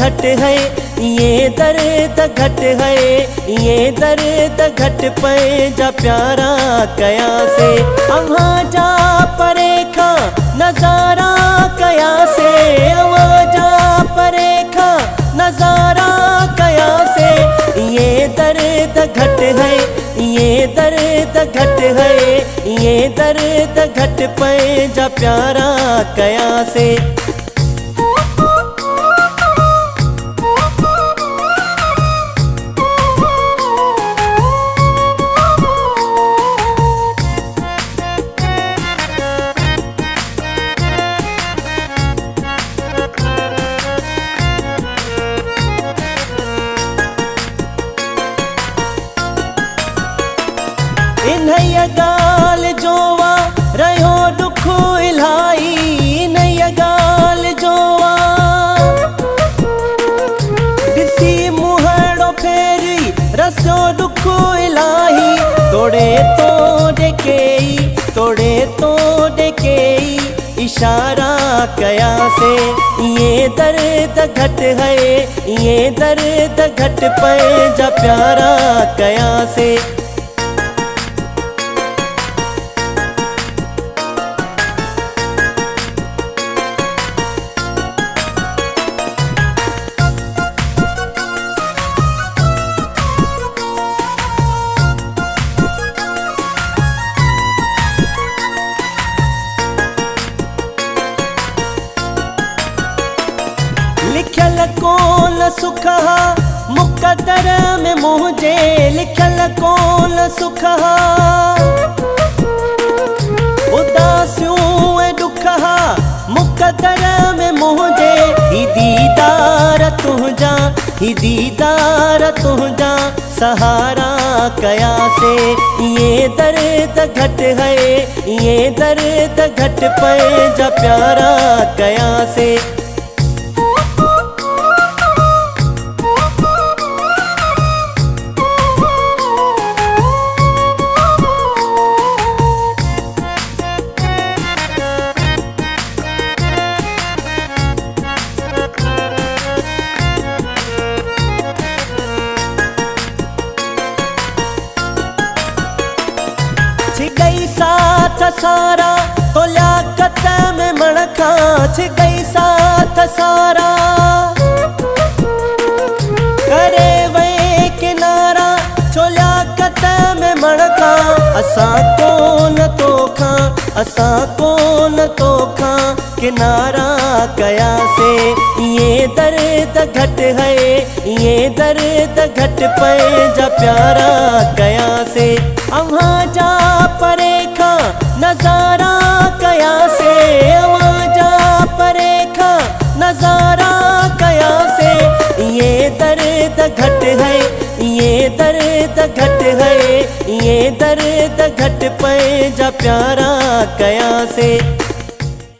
घट है, ये दर्द घट है, ये दर्द घट पे जा प्यारा कया से। अवहाँ जा परेखा नजारा कया से, अवहाँ जा परेखा नजारा कया से। ये दर्द घट है, ये दर्द घट है, ये दर्द घट पे जा प्यारा कया से। इन्हैया गाल जोवा रहो दुख इलाही, इन्हैया गाल जोवा दिसी मुहड़ो फेरी रसो दुख इलाही। तोड़े तो डेकेई, तोड़े तो डेकेई इशारा कया से। ये दर्द घट है, ये दर्द घट पे जा प्यारा कया से। लिखल कोन सुखा मुकद्दर में मुझे, लिखल कोन सुखा उदासियों दुखा मुकद्दर में मुझे। ही दीदार तुझा, ही दीदार तुझा सहारा कया से। ये दर्द घट है, ये दर्द घट पे जा प्यारा कया से। गई साथ सारा तो लियाकत में मणखा, गई साथ सारा करे वे किनारा तो लियाकत में मणखा। असा कौन तो खा, असा कौन तो खा किनारा कया से। ये दर्द घट है, ये दर्द घट पे जा प्यारा कया से। अवहाँ जा परेखा नजारा कया से, अवहाँ जा परेखा नजारा कया से। ये दर्द घट है, ये दर्द घट है, ये दर्द घट पे जा प्यारा कया से।